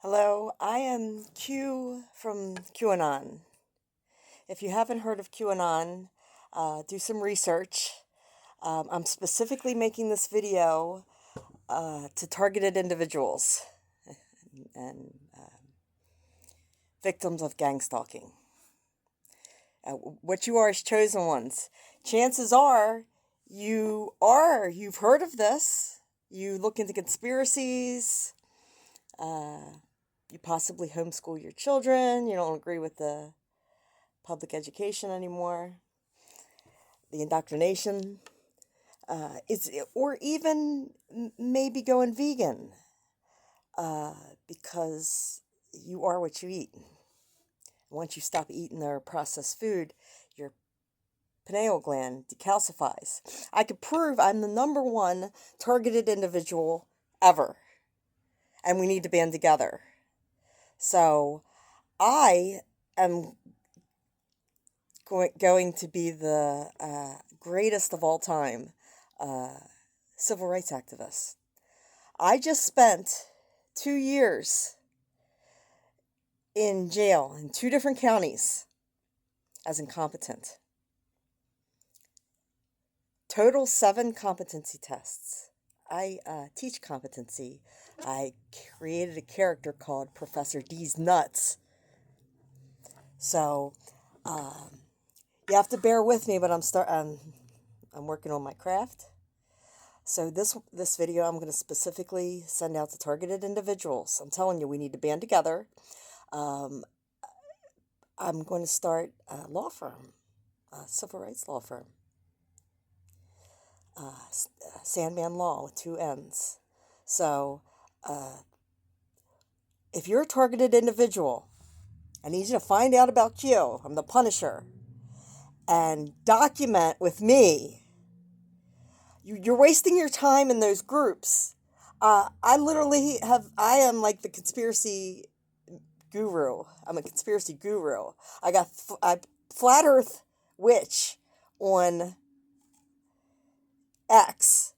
Hello, I am Q from QAnon. If you haven't heard of QAnon, do some research. I'm specifically making this video to targeted individuals and victims of gang stalking. What you are is chosen ones. Chances are you've heard of this. You look into conspiracies. You possibly homeschool your children. You don't agree with the public education anymore, the indoctrination, or even maybe going vegan, because you are what you eat. Once you stop eating their processed food, your pineal gland decalcifies. I could prove I'm the number one targeted individual ever, and we need to band together. So I am going to be the greatest of all time civil rights activist. I just spent 2 years in jail in 2 different counties as incompetent. Total 7 competency tests. I teach competency. I created a character called Professor D's Nuts. So you have to bear with me, but I'm working on my craft. So this video I'm going to specifically send out to targeted individuals. I'm telling you, we need to band together. I'm going to start a law firm, a civil rights law firm, Sandman Law with 2 N's. So if you're a targeted individual, I need you to find out about Q. I'm the Punisher. And document with me. You're wasting your time in those groups. I am like the conspiracy guru. I'm a conspiracy guru. I Flat Earth Witch on X,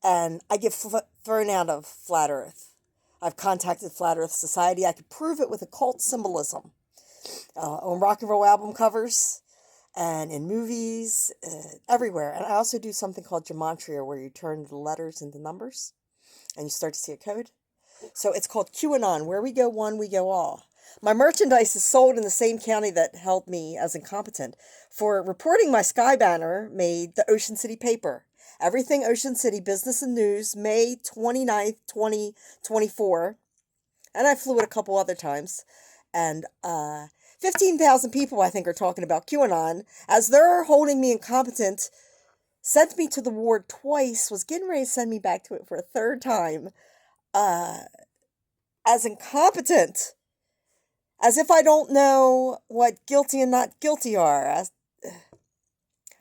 and I get thrown out of Flat Earth. I've contacted Flat Earth Society. I could prove it with occult symbolism on rock and roll album covers and in movies, everywhere. And I also do something called gematria, where you turn the letters into numbers and you start to see a code. So it's called QAnon. Where we go one, we go all. My merchandise is sold in the same county that held me as incompetent. For reporting my Sky Banner made the Ocean City paper. Everything Ocean City, Business and News, May 29th, 2024. And I flew it a couple other times. And 15,000 people, I think, are talking about QAnon. As they're holding me incompetent, sent me to the ward twice, was getting ready to send me back to it for a third time. As incompetent. As if I don't know what guilty and not guilty are.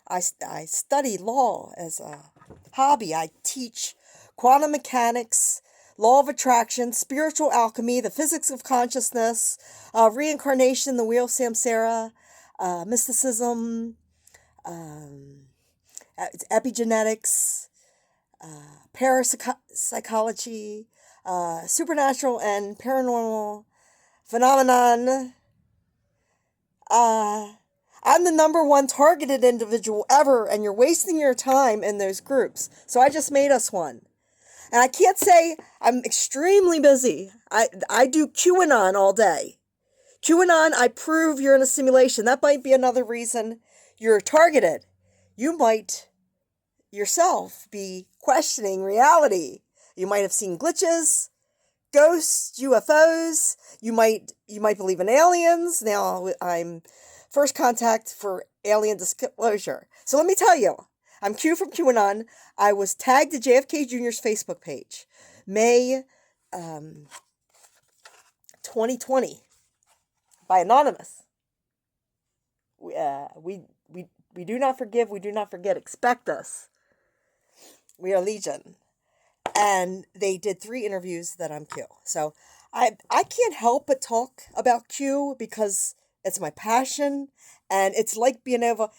I study law as a hobby. I teach quantum mechanics, law of attraction, spiritual alchemy, the physics of consciousness, reincarnation, the wheel of Samsara, mysticism, epigenetics, parapsychology, supernatural and paranormal phenomenon. I'm the number one targeted individual ever, and you're wasting your time in those groups. So I just made us one. And I can't say I'm extremely busy. I do QAnon all day. QAnon, I prove you're in a simulation. That might be another reason you're targeted. You might yourself be questioning reality. You might have seen glitches, ghosts, UFOs. You might believe in aliens. Now I'm first contact for alien disclosure. So let me tell you, I'm Q from QAnon. I was tagged to JFK Jr.'s Facebook page, May 2020, by Anonymous. We do not forgive. We do not forget. Expect us. We are Legion. And they did 3 interviews that I'm Q. So I can't help but talk about Q because it's my passion, and it's like being able.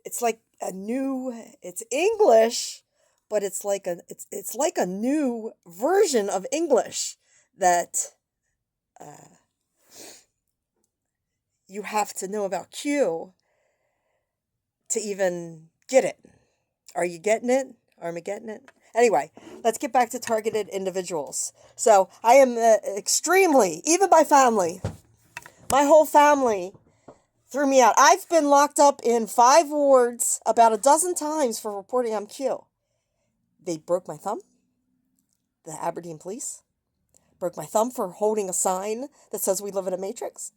It's like it's English, but it's like a new version of English that you have to know about Q to even get it. Are you getting it? Am I getting it? Anyway, let's get back to targeted individuals. So I am extremely, even my family, my whole family threw me out. I've been locked up in 5 wards about a dozen times for reporting on Q. They broke my thumb. The Aberdeen police broke my thumb for holding a sign that says we live in a matrix.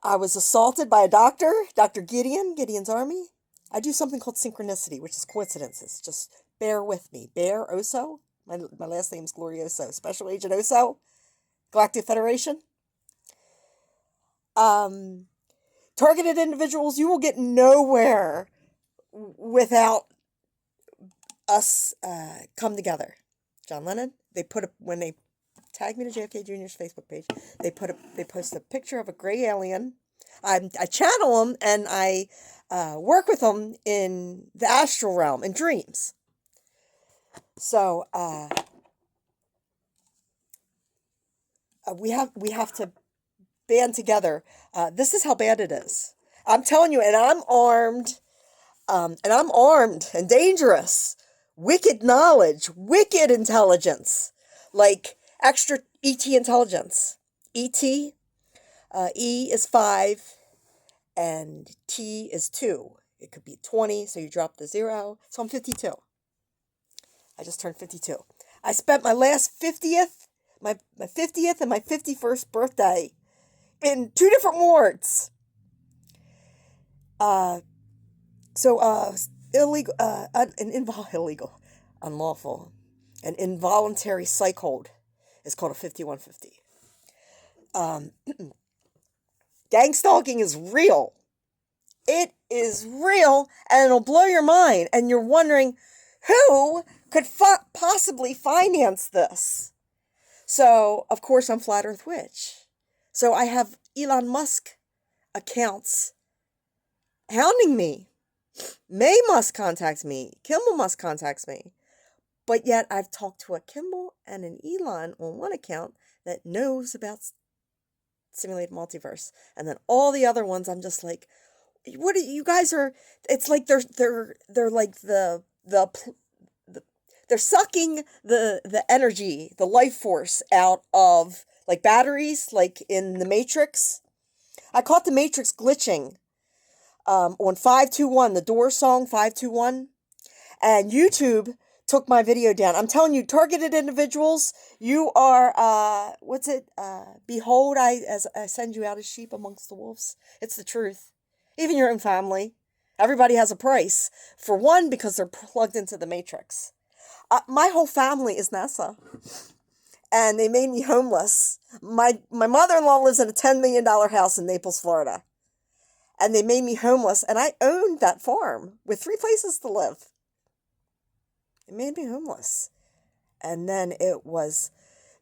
I was assaulted by a doctor, Dr. Gideon's Army. I do something called synchronicity, which is coincidences. Just bear with me. Bear Oso. My last name's Glorioso. Special Agent Oso. Galactic Federation. Targeted individuals, you will get nowhere without us come together. John Lennon, when they tagged me to JFK Jr.'s Facebook page, they post a picture of a gray alien. I channel them and I work with them in the astral realm in dreams. So we have to band together. This is how bad it is. I'm telling you, and I'm armed and dangerous. Wicked knowledge, wicked intelligence, like extra ET intelligence. ET, E is 5, and T is 2. It could be 20, so you drop the 0. So I'm 52. I just turned 52. I spent my last 50th, my 50th and my 51st birthday in 2 different wards. Illegal, unlawful, an involuntary psych hold is called a 5150. Gang stalking is real. It is real, and it'll blow your mind, and you're wondering who could possibly finance this. So, of course, I'm Flat Earth Witch. So I have Elon Musk accounts hounding me. May Musk contacts me. Kimball Musk contacts me. But yet I've talked to a Kimball and an Elon on one account that knows about simulated multiverse. And then all the other ones, I'm just like, what are you guys are, it's like they're like they're sucking the energy, the life force out of like batteries, like in the Matrix. I caught the Matrix glitching on 521, the Doors song 521, and YouTube took my video down. I'm telling you, targeted individuals, you are, behold, I send you out as sheep amongst the wolves. It's the truth. Even your own family. Everybody has a price. For one, because they're plugged into the Matrix. My whole family is NASA. And they made me homeless. My mother-in-law lives in a $10 million house in Naples, Florida. And they made me homeless. And I owned that farm with 3 places to live. It made me homeless. And then it was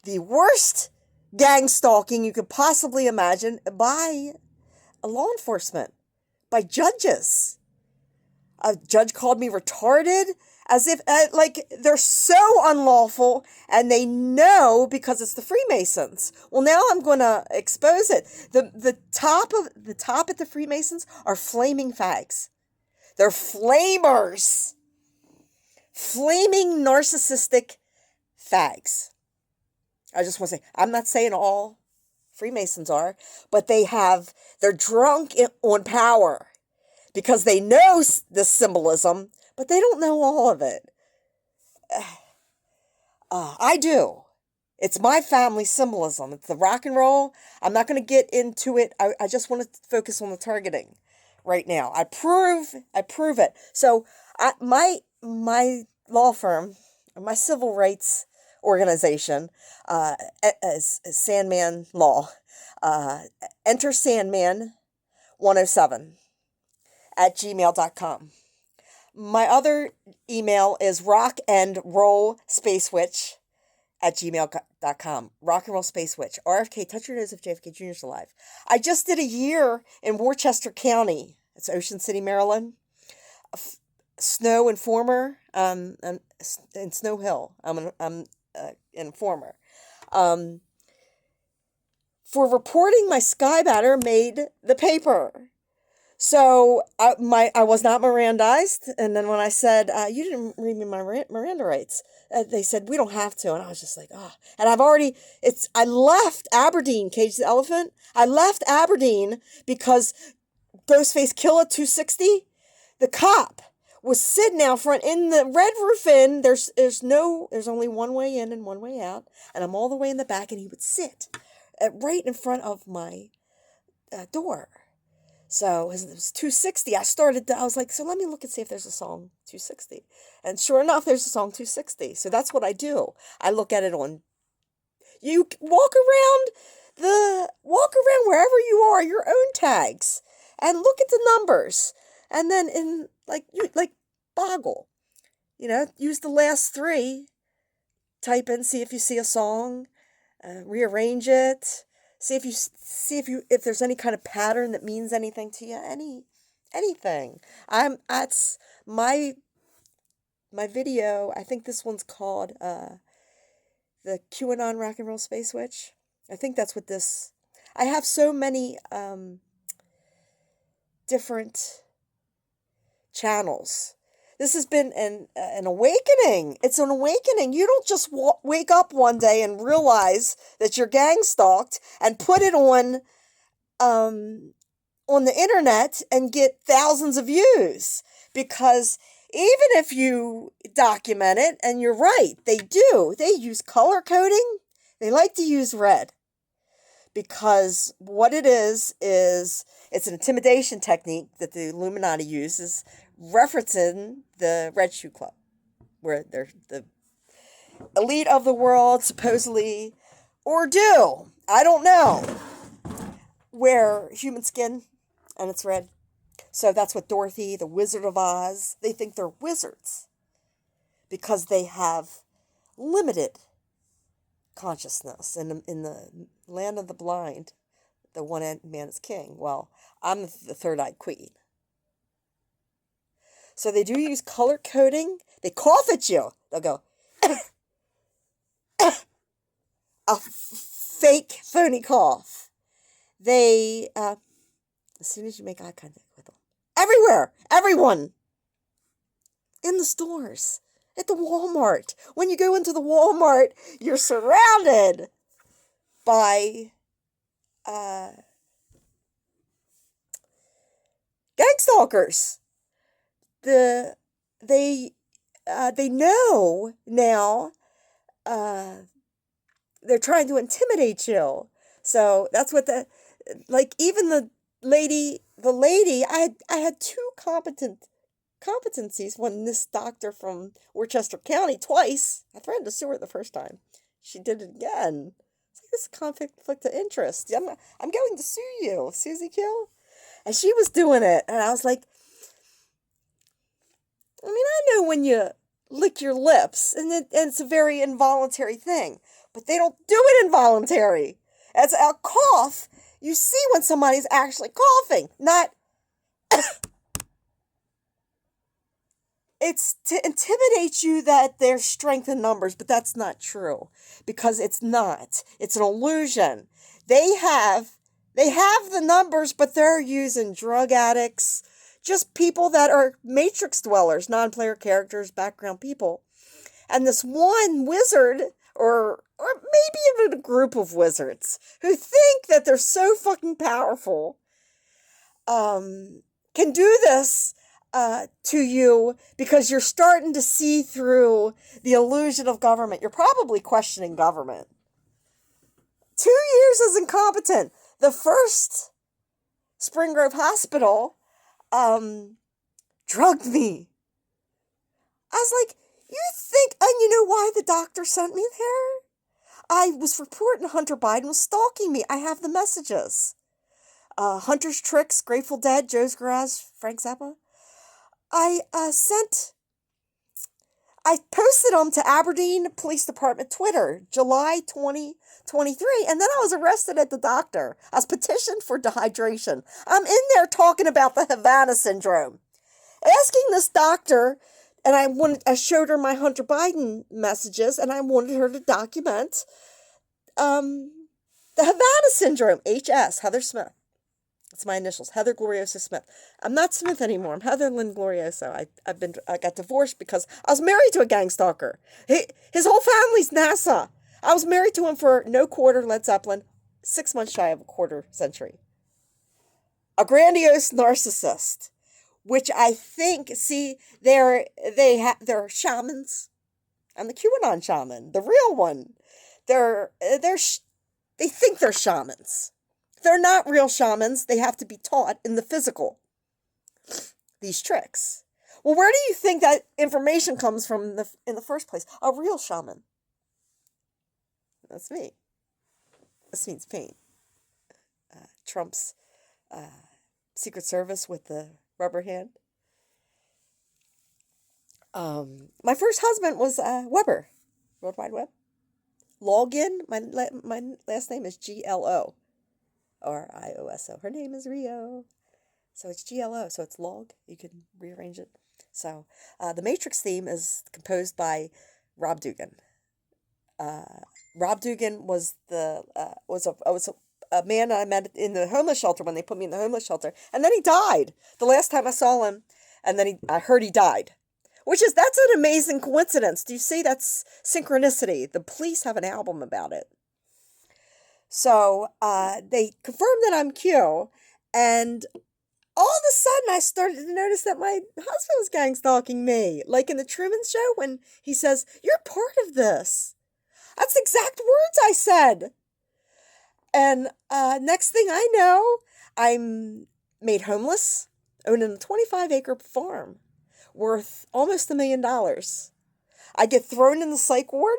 the worst gang stalking you could possibly imagine by law enforcement, by judges. A judge called me retarded, as if, they're so unlawful, and they know because it's the Freemasons. Well, now I'm going to expose it. The top at the Freemasons are flaming fags. They're flamers. Flaming narcissistic fags. I just want to say, I'm not saying all Freemasons are, but they're drunk on power because they know the symbolism, but they don't know all of it. I do. It's my family symbolism. It's the rock and roll. I'm not going to get into it. I just want to focus on the targeting right now. I prove it. So my law firm, my civil rights organization, is Sandman Law. Enter Sandman 107 at gmail.com. My other email is rockandrollspacewitch at gmail.com. Rock and Roll Space Witch. RFK, touch your nose if JFK Jr. is alive. I just did a year in Worcester County. It's Ocean City, Maryland. Snow Informer, in Snow Hill. I'm informer. For reporting my Sky Batter made the paper. So I was not Mirandized, and then when I said you didn't read me my Miranda rights, they said we don't have to, and I was just like, oh. And I left Aberdeen, Cage the Elephant. I left Aberdeen because Ghostface Killah 260, the cop was sitting out front in the Red Roof Inn. There's only one way in and one way out, and I'm all the way in the back, and he would sit right in front of my door. So it was 260. I was like, so let me look and see if there's a song 260. And sure enough, there's a song 260. So that's what I do. I look at it you walk around wherever you are, your own tags, and look at the numbers. And then like Boggle, use the last three, type in, see if you see a song, rearrange it. See if there's any kind of pattern that means anything to you. Anything. That's my video. I think this one's called the QAnon Rock and Roll Space Witch. I think that's what this. I have so many different channels. This has been an awakening. It's an awakening. You don't just wake up one day and realize that you're gang stalked and put it on the internet and get thousands of views. Because even if you document it, and you're right, they use color coding. They like to use red. Because what it is it's an intimidation technique that the Illuminati uses, referencing the Red Shoe Club, where they're the elite of the world, supposedly, or do, I don't know, wear human skin, and it's red. So that's what Dorothy, the Wizard of Oz, they think they're wizards, because they have limited consciousness. In the land of the blind, the one man is king. Well, I'm the third-eyed queen. So they do use color coding. They cough at you. They'll go, a fake phony cough. They, as soon as you make eye contact with them, everywhere, everyone, in the stores, at the Walmart. When you go into the Walmart, you're surrounded by gang stalkers. They know now. They're trying to intimidate you. So that's what even the lady. I had two competencies when this doctor from Worcester County twice. I threatened to sue her the first time. She did it again. It's like, this is conflict of interest. I'm going to sue you, Susie Kill. And she was doing it, and I was like, I mean, I know when you lick your lips, and it's a very involuntary thing, but they don't do it involuntary. As a cough, you see when somebody's actually coughing, not. It's to intimidate you that there's strength in numbers, but that's not true, because it's not. It's an illusion. They have the numbers, but they're using drug addicts, just people that are matrix dwellers, non-player characters, background people. And this one wizard, or maybe even a group of wizards, who think that they're so fucking powerful, can do this to you because you're starting to see through the illusion of government. You're probably questioning government. 2 years as incompetent. The first Spring Grove Hospital drugged me. I was like, you think, and you know why the doctor sent me there? I was reporting Hunter Biden was stalking me. I have the messages. Hunter's Tricks, Grateful Dead, Joe's Garage, Frank Zappa. I posted them to Aberdeen Police Department Twitter, July 2023, and then I was arrested at the doctor. I was petitioned for dehydration. I'm in there talking about the Havana syndrome, asking this doctor And I showed her my Hunter Biden messages, and I wanted her to document the Havana syndrome, HS, Heather Smith. That's my initials, Heather Glorioso Smith. I'm not Smith anymore. I'm Heather Lynn Glorioso. I got divorced because I was married to a gang stalker. His whole family's NASA. I was married to him for no quarter Led Zeppelin, 6 months shy of a quarter century. A grandiose narcissist, which I think, see, they're shamans. I'm the QAnon shaman, the real one. They think they're shamans. They're not real shamans. They have to be taught in the physical these tricks. Well, where do you think that information comes from in the first place? A real shaman. That's me. This means pain. Trump's Secret Service with the rubber hand. My first husband was Weber, World Wide Web. Login. My last name is GLO. Or IOSO. Her name is Rio. So it's GLO. So it's log. You can rearrange it. So the Matrix theme is composed by Rob Dugan. Rob Dugan was a man I met in the homeless shelter when they put me in the homeless shelter. And then he died. The last time I saw him. And then I heard he died. That's an amazing coincidence. Do you see? That's synchronicity. The Police have an album about it. So they confirmed that I'm Q, and all of a sudden I started to notice that my husband was gang stalking me. Like in the Truman Show when he says, "You're part of this." That's the exact words I said. And next thing I know, I'm made homeless, owning a 25-acre farm worth almost $1 million. I get thrown in the psych ward,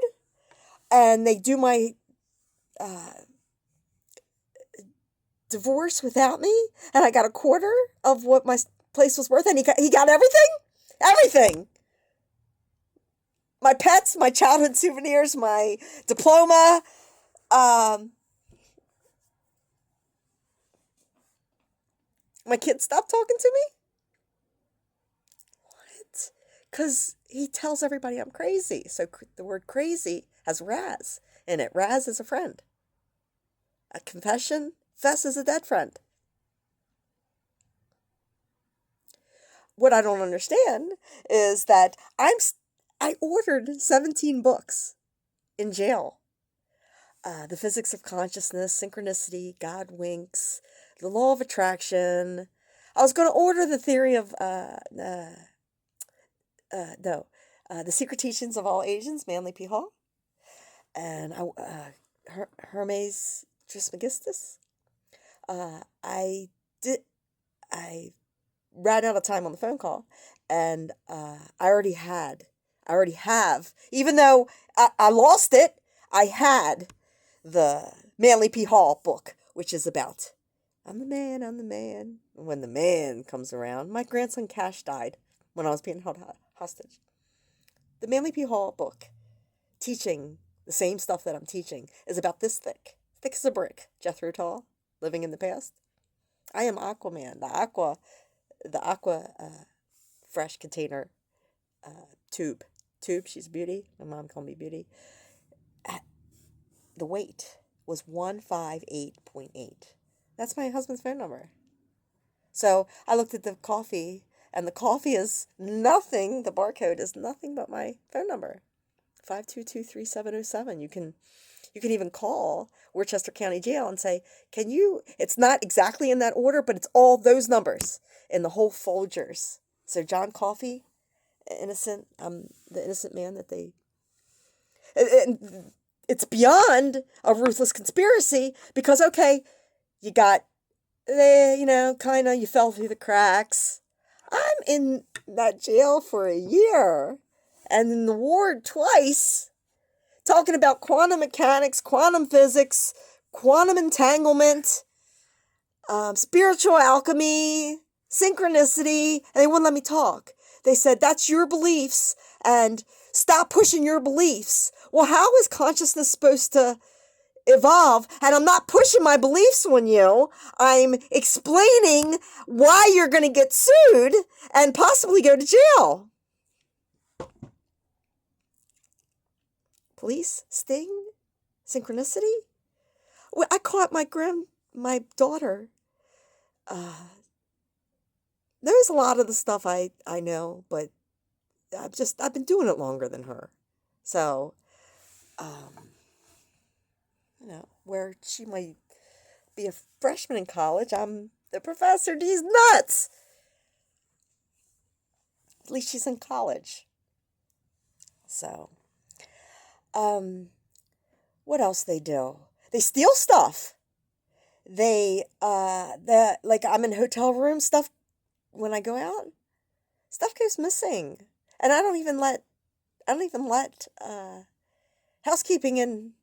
and they do my divorce without me, and I got a quarter of what my place was worth, and he got everything. My pets, my childhood souvenirs, my diploma, my kids stopped talking to me. What? Because he tells everybody I'm crazy. So the word crazy has Raz in it. Raz is a friend. A confession. Fess is a dead friend. What I don't understand is that I ordered 17 books in jail. The Physics of Consciousness, Synchronicity, God Winks, The Law of Attraction. I was going to order the theory of, The Secret Teachings of All Asians, Manly P. Hall. And Hermes Trismegistus. I ran out of time on the phone call, and I already have, even though I lost it, I had the Manly P. Hall book, which is about, I'm the man. And when the man comes around, my grandson Cash died when I was being held hostage. The Manly P. Hall book, teaching the same stuff that I'm teaching, is about this thick as a brick. Jethro Tull. Living in the past. I am Aquaman, the aqua fresh container tube. She's Beauty. My mom called me Beauty. The weight was 158.8. That's my husband's phone number. So I looked at the coffee, and the coffee is nothing. The barcode is nothing but my phone number, 522-3707. You can even call Worcester County Jail and say, it's not exactly in that order, but it's all those numbers in the whole Folgers. So John Coffey, innocent, I'm the innocent man that it's beyond a ruthless conspiracy because, okay, you got, you fell through the cracks. I'm in that jail for a year and in the ward twice. Talking about quantum mechanics, quantum physics, quantum entanglement, spiritual alchemy, synchronicity, and they wouldn't let me talk. They said, that's your beliefs, and stop pushing your beliefs. Well, how is consciousness supposed to evolve? And I'm not pushing my beliefs on you. I'm explaining why you're going to get sued and possibly go to jail. Police? Sting? Synchronicity? Well, I caught my daughter. There's a lot of the stuff I know, but I've been doing it longer than her. So, um, where she might be a freshman in college, I'm the professor. He's nuts. At least she's in college. So, um, what else they do? They steal stuff. Like I'm in hotel room stuff when I go out. Stuff goes missing, and I don't even let housekeeping in.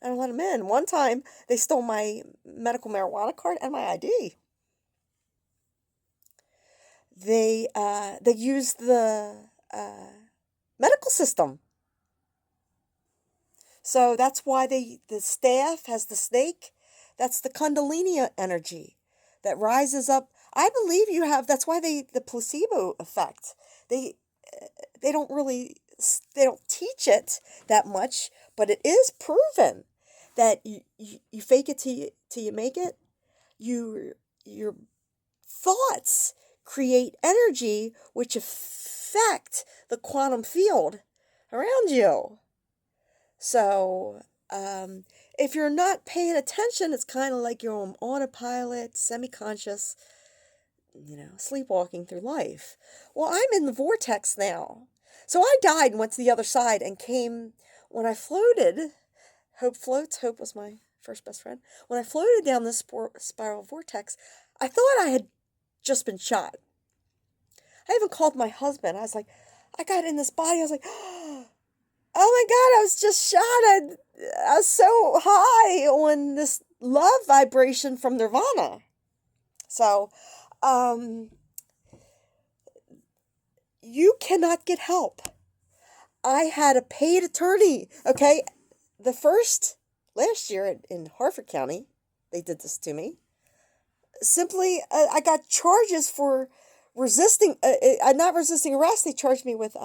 I don't let them in. One time they stole my medical marijuana card and my ID. They used the medical system. So that's why the staff has the snake. That's the Kundalini energy that rises up. I believe that's why the placebo effect. They they don't really, they don't teach it that much, but it is proven that you fake it till you make it. Your thoughts create energy which affect the quantum field around you. So, if you're not paying attention, it's kind of like you're on autopilot, semi-conscious, sleepwalking through life. Well, I'm in the vortex now. So I died and went to the other side and came, when I floated, Hope floats, Hope was my first best friend. When I floated down this spiral vortex, I thought I had just been shot. I even called my husband. I was like, I got in this body. I was like, oh my God, I was just shot. I was so high on this love vibration from Nirvana. So, you cannot get help. I had a paid attorney, okay? Last year in Harford County, they did this to me. Simply, I got charges for not resisting arrest. They charged me with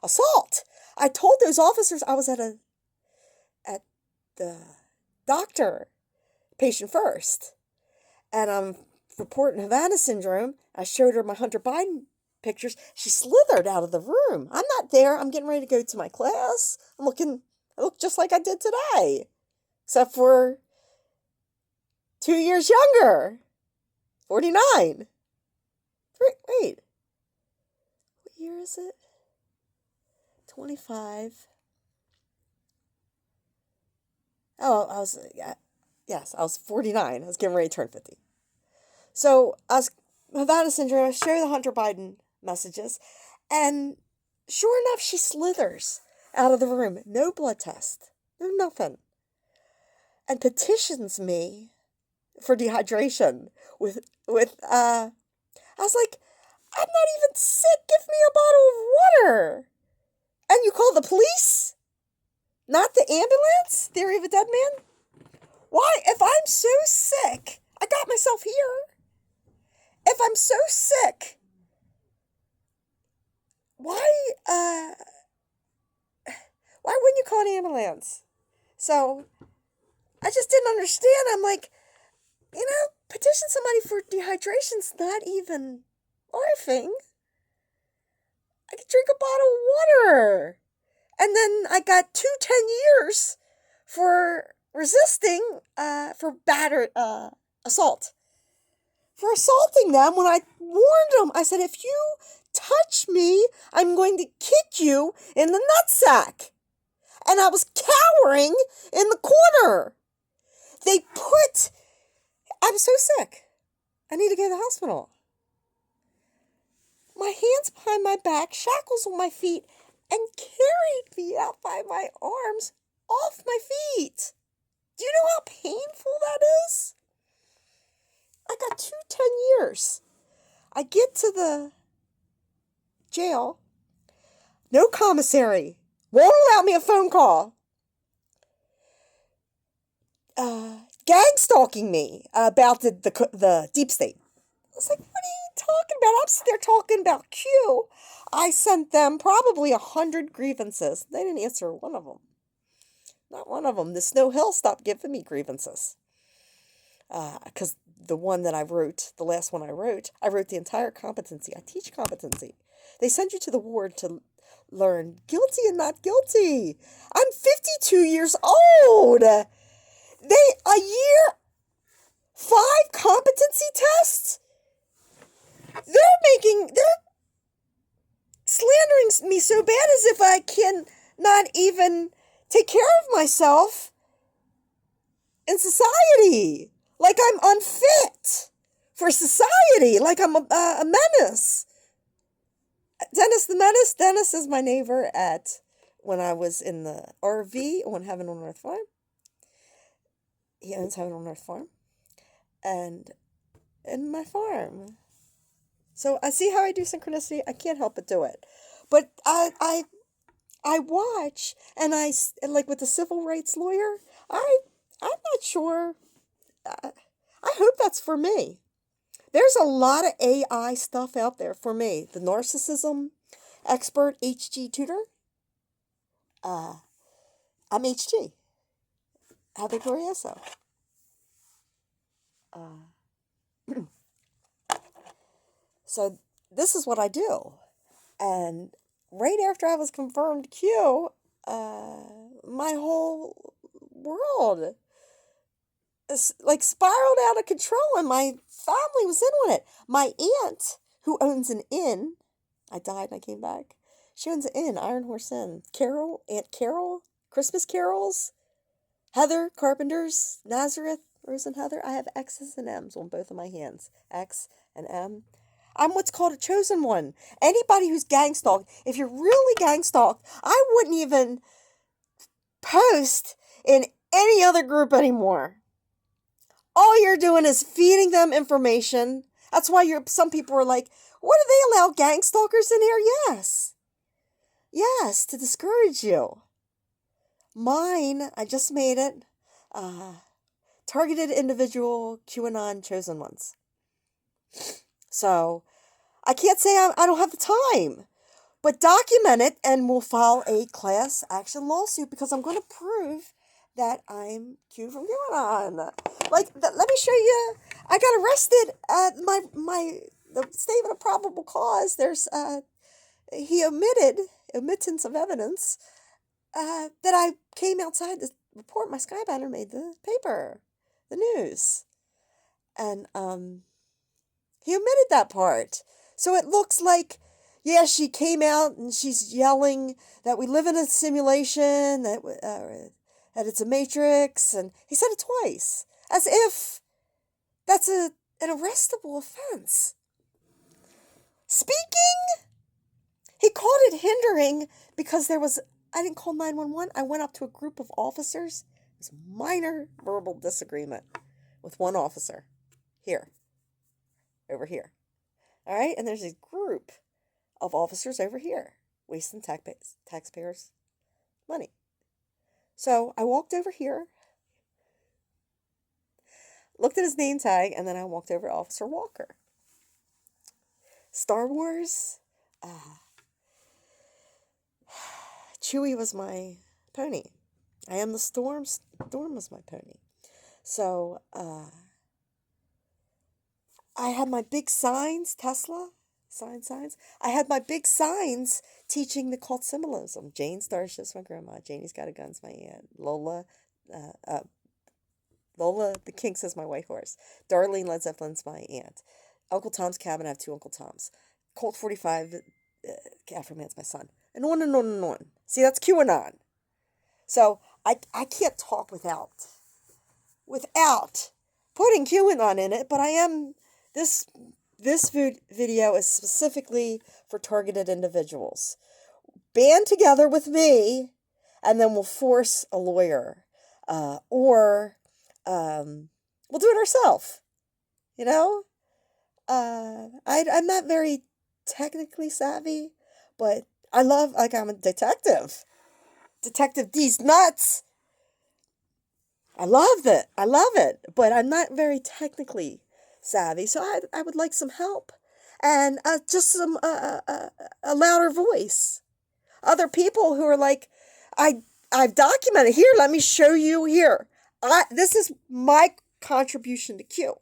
assault. I told those officers I was at the doctor, patient first, and I'm reporting Havana syndrome. I showed her my Hunter Biden pictures. She slithered out of the room. I'm not there. I'm getting ready to go to my class. I look just like I did today, except for 2 years younger, 49. Wait, what year is it? 25. Oh, yes, I was 49. I was getting ready to turn 50. So I was Havana syndrome. I show the Hunter Biden messages, and sure enough, she slithers out of the room. No blood test, no nothing, and petitions me for dehydration I was like, I'm not even sick. Give me a bottle of water. And you call the police? Not the ambulance? Theory of a Dead Man? Why? If I'm so sick, I got myself here. If I'm so sick, why wouldn't you call an ambulance? So, I just didn't understand. I'm like, petition somebody for dehydration's not even our thing. I could drink a bottle of water. And then I got 10 years for resisting, for assault. For assaulting them when I warned them. I said, if you touch me, I'm going to kick you in the nutsack. And I was cowering in the corner. I'm so sick. I need to go to the hospital. My hands behind my back, shackles on my feet, and carried me out by my arms off my feet. Do you know how painful that is? I got 10 years. I get to the jail. No commissary. Won't allow me a phone call. Gang stalking me about the deep state. I was like, what are you talking about? I'm sitting there talking about Q. I sent them probably 100 grievances. They didn't answer one of them. Not one of them. The Snow Hill stopped giving me grievances. Because the one that I wrote, the last one I wrote the entire competency. I teach competency. They send you to the ward to learn guilty and not guilty. I'm 52 years old. A year, 5 competency tests? They're slandering me so bad as if I can not even take care of myself in society. Like I'm unfit for society. Like I'm a menace. Dennis the Menace. Dennis is my neighbor when I was in the RV on Heaven on Earth Farm. He owns Heaven on Earth Farm. And in my farm. So I see how I do synchronicity. I can't help but do it. But I watch, and like with the civil rights lawyer, I'm not sure. I hope that's for me. There's a lot of AI stuff out there for me. The narcissism expert, HG Tutor. I'm HG. Ave Glorioso. So this is what I do. And right after I was confirmed Q, my whole world like spiraled out of control, and my family was in on it. My aunt, who owns an inn, I died and I came back. She owns an inn, Iron Horse Inn. Aunt Carol, Christmas carols, Heather Carpenters, Nazareth, Rose and Heather. I have X's and M's on both of my hands. X and M. I'm what's called a chosen one. Anybody who's gang stalked, if you're really gang stalked, I wouldn't even post in any other group anymore. All you're doing is feeding them information. That's why some people are like, what, do they allow gang stalkers in here? Yes. Yes, to discourage you. Mine, I just made it. Targeted individual QAnon chosen ones. So, I can't say I don't have the time. But document it, and we'll file a class action lawsuit because I'm going to prove that I'm Q from QAnon. Like, let me show you. I got arrested at the statement of probable cause. There's he omittance of evidence that I came outside to report. My Skybanner made the paper, the news, and he omitted that part. So it looks like, yeah, she came out and she's yelling that we live in a simulation, that it's a matrix, and he said it twice, as if that's an arrestable offense. Speaking, he called it hindering because I didn't call 911. I went up to a group of officers. It was a minor verbal disagreement with one officer. Over here. All right, and there's a group of officers over here wasting taxpayers' money. So I walked over here, looked at his name tag, and then I walked over to Officer Walker. Star Wars, Chewie was my pony. I am the Storm. Storm was my pony. So I had my big signs, Tesla, signs. I had my big signs teaching the cult symbolism. Jane Starship's my grandma. Janie's Got a Gun's my aunt. Lola the Kinks is my white horse. Darlene Led Zeppelin's my aunt. Uncle Tom's Cabin, I have 2 Uncle Toms. Colt 45, Afroman's my son. And on and on and on. See, that's QAnon. So I can't talk without putting QAnon in it, but I am... This video is specifically for targeted individuals. Band together with me, and then we'll force a lawyer. Or we'll do it ourselves. You know? I'm not very technically savvy, but I'm a detective. Detective D's nuts. I love it, but I'm not very technically savvy, so I would like some help, and just a louder voice. Other people who are like, I I've documented here. Let me show you here. This is my contribution to Q.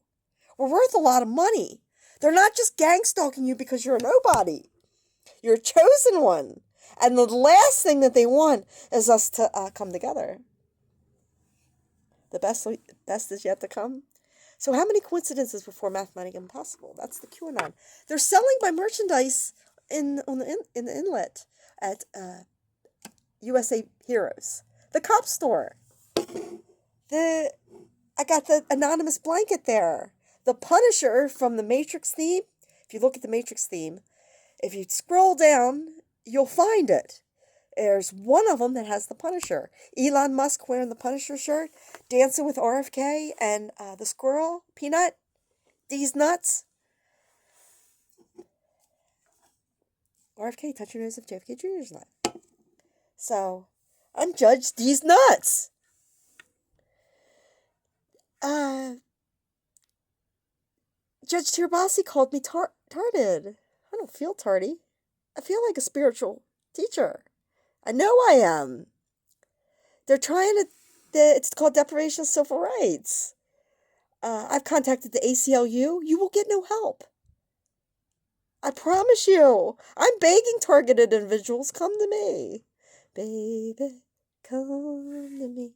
We're worth a lot of money. They're not just gang stalking you because you're a nobody. You're a chosen one. And the last thing that they want is us to come together. The best is yet to come. So how many coincidences before mathematically impossible? That's the QAnon. They're selling my merchandise in the inlet at USA Heroes. The cop store. I got the anonymous blanket there. The Punisher from the Matrix theme. If you look at the Matrix theme, if you scroll down, you'll find it. There's one of them that has the Punisher. Elon Musk wearing the Punisher shirt, dancing with RFK and the squirrel, Peanut. These nuts. RFK, touch your nose if JFK Jr.'s not. So, I'm Judge These Nuts. Judge Tirabassi called me tarded. I don't feel tardy. I feel like a spiritual teacher. I know I am. They're trying to, it's called deprivation of civil rights. I've contacted the ACLU. You will get no help. I promise you. I'm begging targeted individuals, come to me. Baby, come to me.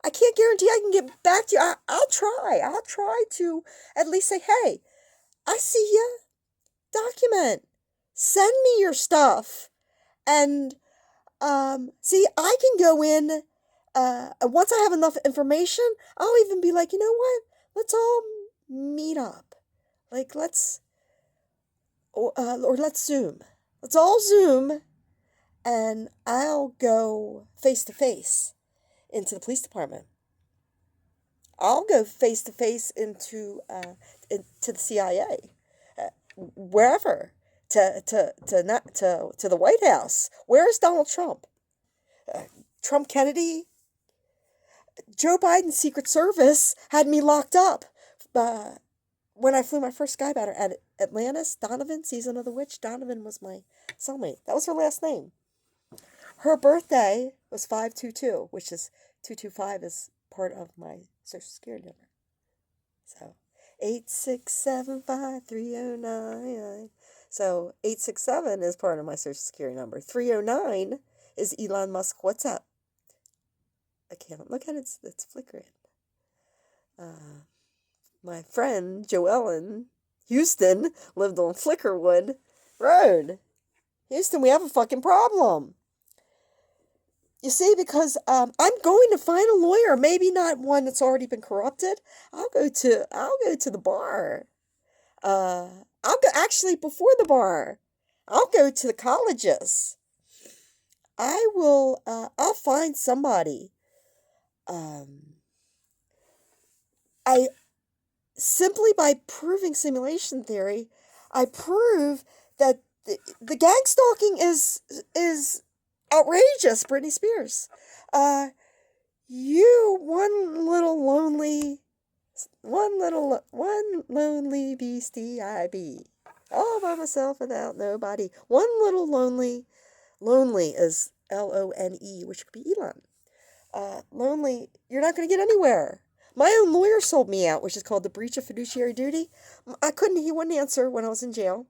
I can't guarantee I can get back to you. I'll try. I'll try to at least say, hey, I see you. Document. Send me your stuff. And, see, I can go in, once I have enough information, I'll even be like, you know what? Let's all meet up. Like, or let's Zoom. Let's all Zoom, and I'll go face to face into the police department. I'll go face to face into the CIA, wherever, to the White House. Where's Donald Trump? Trump Kennedy? Joe Biden's Secret Service had me locked up when I flew my first skybatter at Atlantis. Donovan, Season of the Witch. Donovan was my cellmate. That was her last name. Her birthday was 522, which is 225 is part of my Social Security number. So 8675309. So 867 is part of my Social Security number. 309 is Elon Musk WhatsApp account. Look at it, it's flickering. My friend Joellen Houston lived on Flickerwood Road. Houston, we have a fucking problem. You see, because I'm going to find a lawyer, maybe not one that's already been corrupted. I'll go to the bar. I'll go actually before the bar. I'll go to the colleges. I'll find somebody. I simply by proving simulation theory, I prove that the gang stalking is outrageous, Britney Spears. You one lonely beastie I be, all by myself without nobody. One little lonely is LONE, which could be Elon. Lonely, you're not going to get anywhere. My own lawyer sold me out, which is called the breach of fiduciary duty. He wouldn't answer when I was in jail.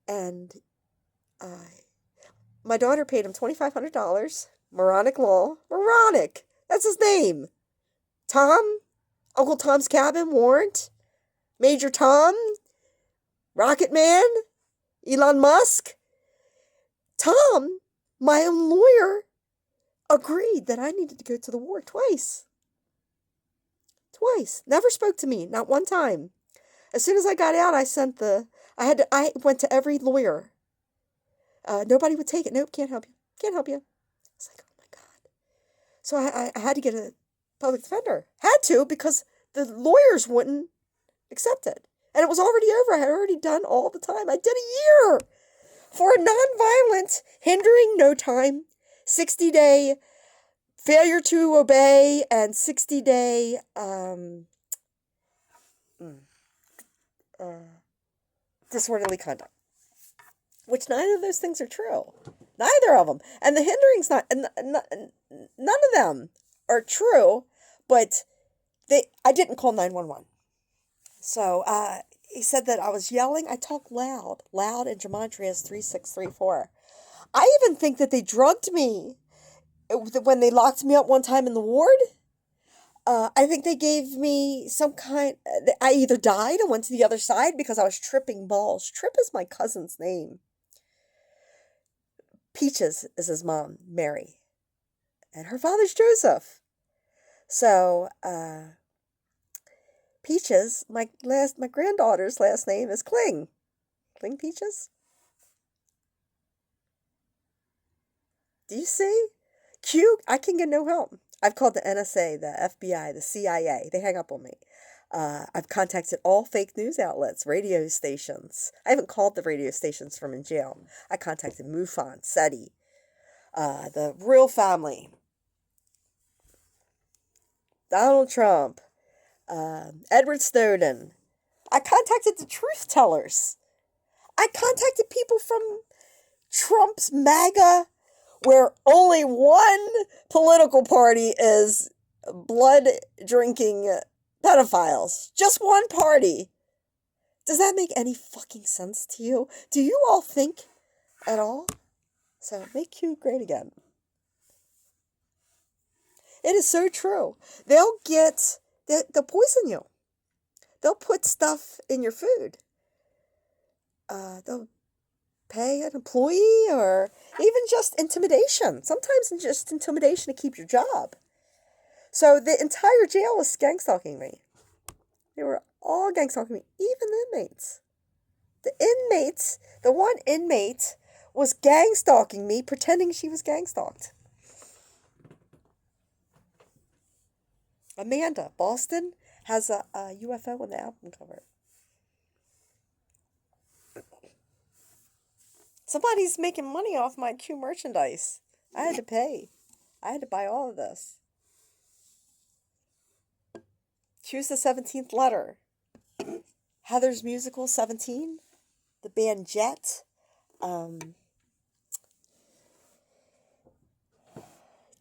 And my daughter paid him $2,500. Moronic Law. Moronic. That's his name. Tom. Uncle Tom's Cabin. Warrant. Major Tom. Rocket Man. Elon Musk. Tom, my own lawyer, agreed that I needed to go to the war twice. Never spoke to me. Not one time. As soon as I got out, I went to every lawyer. Nobody would take it. Nope, can't help you. I was like, oh my God. So I had to get a public defender. Had to, because the lawyers wouldn't accept it. And it was already over. I had already done all the time. I did a year for a non-violent, hindering no time, 60-day failure to obey, and 60-day disorderly conduct. Which neither of those things are true. Neither of them. And the hindering's not, none of them are true, but I didn't call 911. So, he said that I was yelling. I talk loud in Gematria 3634. I even think that they drugged me when they locked me up one time in the ward. I think they gave me some kind. I either died or went to the other side because I was tripping balls. Trip is my cousin's name. Peaches is his mom, Mary, and her father's Joseph. So, Peaches, my granddaughter's last name is Kling. Kling Peaches. Do you see? I can get no help. I've called the NSA, the FBI, the CIA. They hang up on me. I've contacted all fake news outlets, radio stations. I haven't called the radio stations from in jail. I contacted MUFON, SETI, the Real Family, Donald Trump, Edward Snowden. I contacted the truth tellers. I contacted people from Trump's MAGA, where only one political party is blood drinking pedophiles. Just one party. Does that make any fucking sense to you? Do you all think at all? So make Q great again. It is so true. They'll poison you. They'll put stuff in your food. They'll pay an employee, or even just intimidation. Sometimes just intimidation to keep your job. So the entire jail was gang stalking me. They were all gang stalking me, even the inmates. The one inmate was gang stalking me, pretending she was gang stalked. Amanda, Boston, has a UFO on the album cover. Somebody's making money off my Q merchandise. I had to pay. I had to buy all of this. Choose the 17th letter. Heather's Musical 17. The band Jet.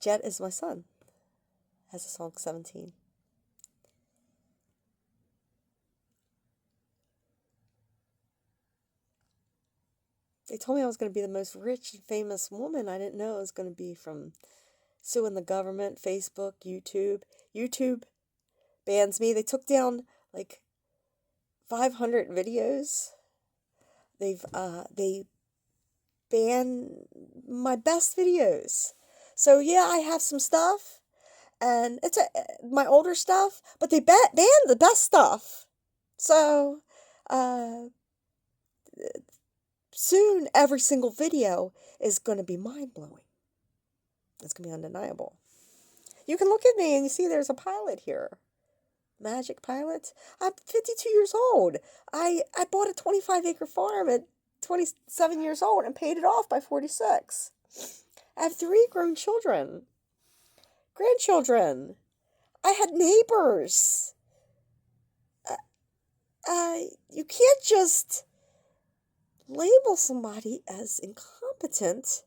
Jet is my son. Has a song 17. They told me I was going to be the most rich and famous woman. I didn't know it was going to be from suing the government, Facebook, YouTube. YouTube bans me. They took down like 500 videos. They ban my best videos. So yeah, I have some stuff, and it's my older stuff, but they banned the best stuff. So, soon every single video is going to be mind-blowing. It's going to be undeniable. You can look at me and you see there's a pilot here. Magic Pilot. I'm 52 years old. I bought a 25-acre farm at 27 years old and paid it off by 46. I have 3 grown children. Grandchildren. I had neighbors. You can't just label somebody as incompetent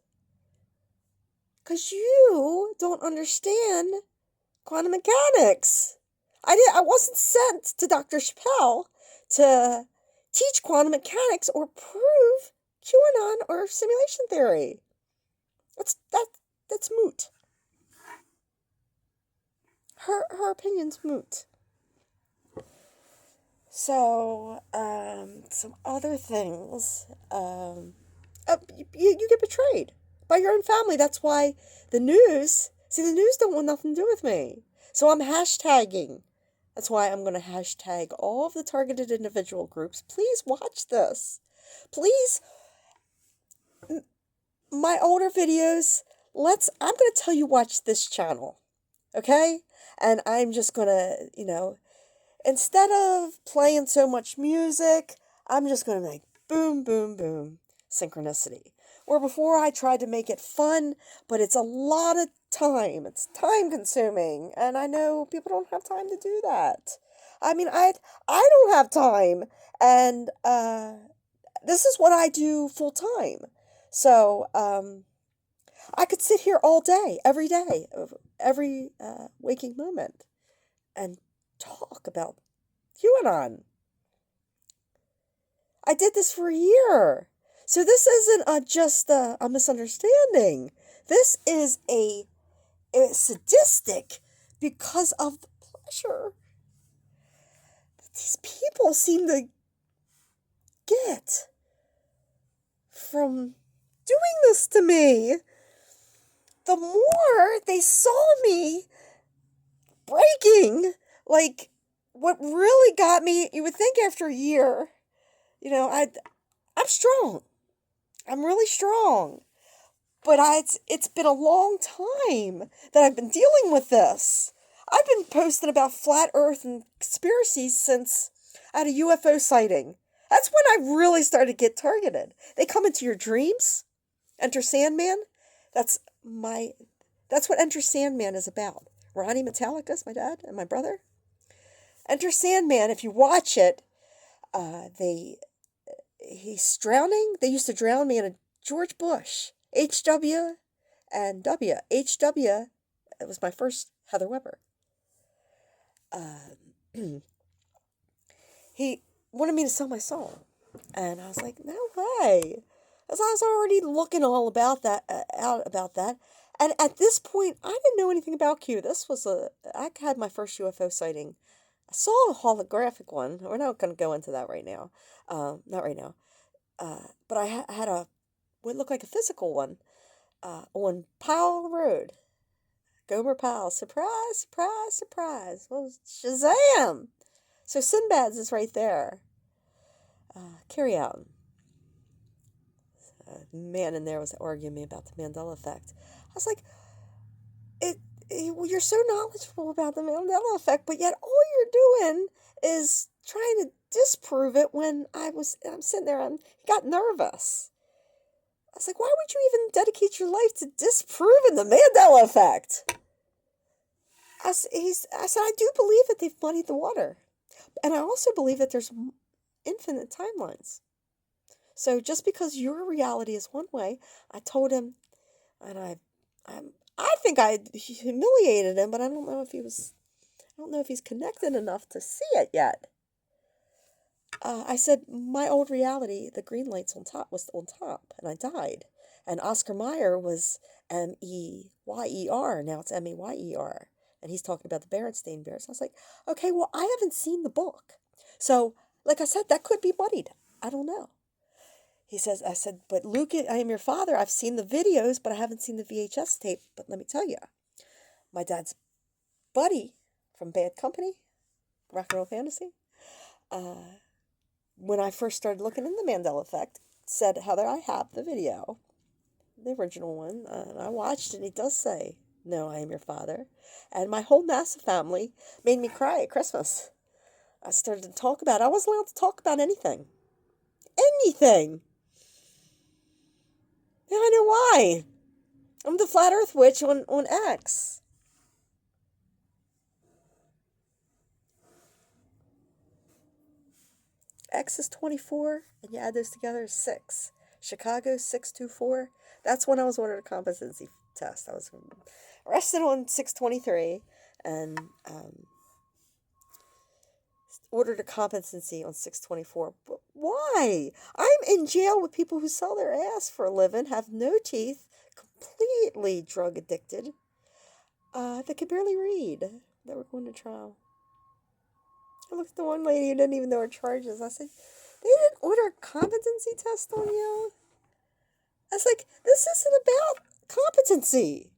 because you don't understand quantum mechanics. I wasn't sent to Dr. Chappelle to teach quantum mechanics or prove QAnon or simulation theory. That's moot. Her opinion's moot. So, some other things. You get betrayed by your own family. That's why the news don't want nothing to do with me. So I'm hashtagging. That's why I'm going to hashtag all of the targeted individual groups. Please watch this. Please, my older videos, I'm going to tell you watch this channel. Okay? And I'm just going to, instead of playing so much music, I'm just going to make boom, boom, boom, synchronicity. Where before I tried to make it fun, but it's a lot of time. It's time consuming. And I know people don't have time to do that. I mean, I don't have time. And this is what I do full time. So, I could sit here all day, every waking moment, and talk about QAnon. I did this for a year. So this isn't just a misunderstanding. This is a sadistic because of the pleasure that these people seem to get from doing this to me. The more they saw me breaking, like, what really got me, you would think after a year, I'm strong. I'm really strong. But it's been a long time that I've been dealing with this. I've been posting about flat earth and conspiracies since I had a UFO sighting. That's when I really started to get targeted. They come into your dreams. Enter Sandman. That's what Enter Sandman is about. Ronnie Metallica's my dad and my brother. Enter Sandman, if you watch it, he's drowning. They used to drown me in a George Bush. HW and W. HW, it was my first Heather Weber. He wanted me to sell my soul. And I was like, no way. Because I was already looking all about that, out about that. And at this point, I didn't know anything about Q. I had my first UFO sighting. I saw a holographic one. We're not going to go into that right now. Not right now. But I had what looked like a physical one on Powell Road. Gomer Powell. Surprise, surprise, surprise. Well, Shazam! So Sinbad's is right there. Carry out. A man in there was arguing me about the Mandela effect. I was like, you're so knowledgeable about the Mandela effect, but yet all you're doing is trying to disprove it when I'm sitting there and he got nervous. I was like, why would you even dedicate your life to disproving the Mandela effect? I said, I do believe that they've muddied the water. And I also believe that there's infinite timelines. So just because your reality is one way, I told him, and I think I humiliated him, but I don't know if he's connected enough to see it yet. I said, my old reality, the green lights was on top, and I died. And Oscar Mayer was Meyer, now it's Meyer. And he's talking about the Berenstain Bears. I was like, okay, well, I haven't seen the book. So, like I said, that could be muddied. I don't know. I said, but Luke, I am your father. I've seen the videos, but I haven't seen the VHS tape. But let me tell you, my dad's buddy from Bad Company, Rock and Roll Fantasy, when I first started looking into the Mandela Effect, said, Heather, I have the video, the original one, and I watched it. He does say, no, I am your father. And my whole NASA family made me cry at Christmas. I started to talk about it. I wasn't allowed to talk about anything. Anything. Now I know why. I'm the Flat Earth Witch on X. X is 24, and you add those together, 6. Chicago, 624. That's when I was ordered a competency test. I was arrested on 623, and ordered a competency on 624. But why? I'm in jail with people who sell their ass for a living, have no teeth, completely drug addicted, that could barely read, that were going to trial. I looked at the one lady who didn't even know her charges. I said, they didn't order a competency test on you? I was like, this isn't about competency.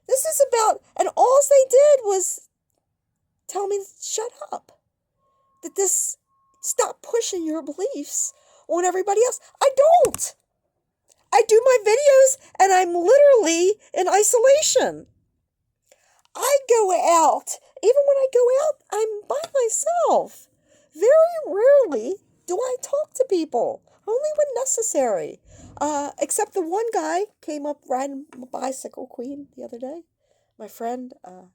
This is about, and all they did was tell me to shut up. That this, stop pushing your beliefs on everybody else. I don't. I do my videos and I'm literally in isolation. I go out. Even when I go out, I'm by myself. Very rarely do I talk to people. Only when necessary. Except the one guy came up riding a bicycle, Queen, the other day. My friend, well,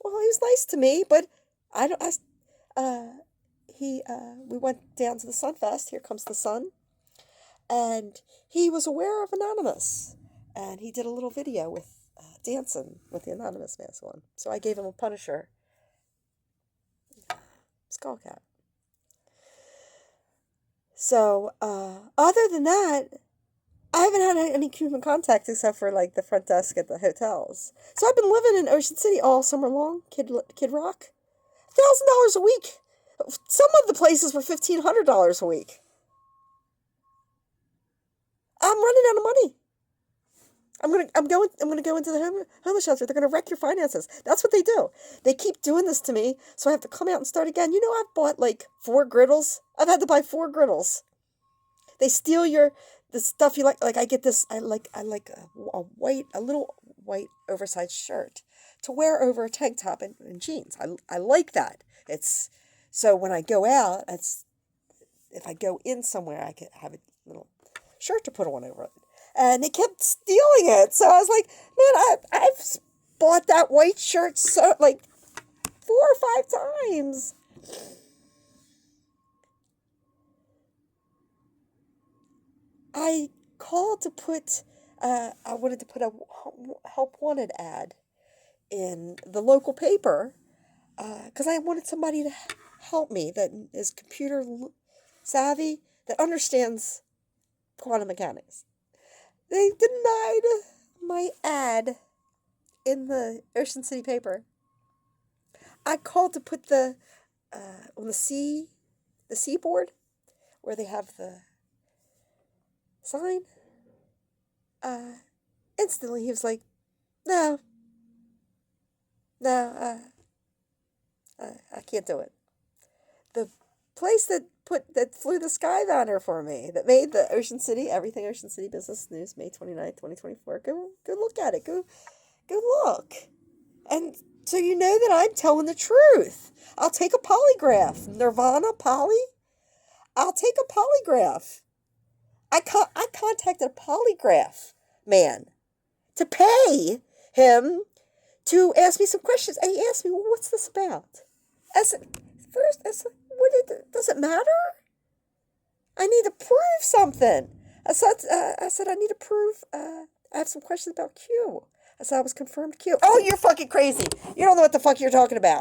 he was nice to me, but we went down to the Sunfest. Here comes the sun. And he was aware of Anonymous. and he did a little video with dancing with the Anonymous mask on. So I gave him a Punisher skull cap. So, other than that, I haven't had any human contact except for like the front desk at the hotels. So I've been living in Ocean City all summer long. Kid Rock, $1,000 a week. Some of the places were $1,500 a week. I'm running out of money. I'm gonna go into the homeless shelter. They're gonna wreck your finances. That's what they do. They keep doing this to me, so I have to come out and start again. You know, I've bought like 4 griddles. I've had to buy 4 griddles. They steal the stuff you like. Like I get this. I like a little white oversized shirt to wear over a tank top and jeans. I like that. It's so when I go out, if I go in somewhere, I could have a little shirt to put on over it. And they kept stealing it. So I was like, man, I've bought that white shirt so like 4 or 5 times. I called to put, I wanted to put a help wanted ad in the local paper because I wanted somebody to help me that is computer savvy, that understands quantum mechanics. They denied my ad in the Ocean City paper. I called to put the on the seaboard where they have the sign. Instantly he was like, no, I can't do it. The place that flew the Skyliner for me, that made the Ocean City, Everything Ocean City Business News, May 29th, 2024. Go look at it. Go look. And so you know that I'm telling the truth. I'll take a polygraph. Nirvana Poly? I'll take a polygraph. I contacted a polygraph man to pay him to ask me some questions. And he asked me, well, what's this about? I said, does it matter? I need to prove something. I said, I need to prove, I have some questions about Q. I said, I was confirmed Q. Oh, you're fucking crazy. You don't know what the fuck you're talking about.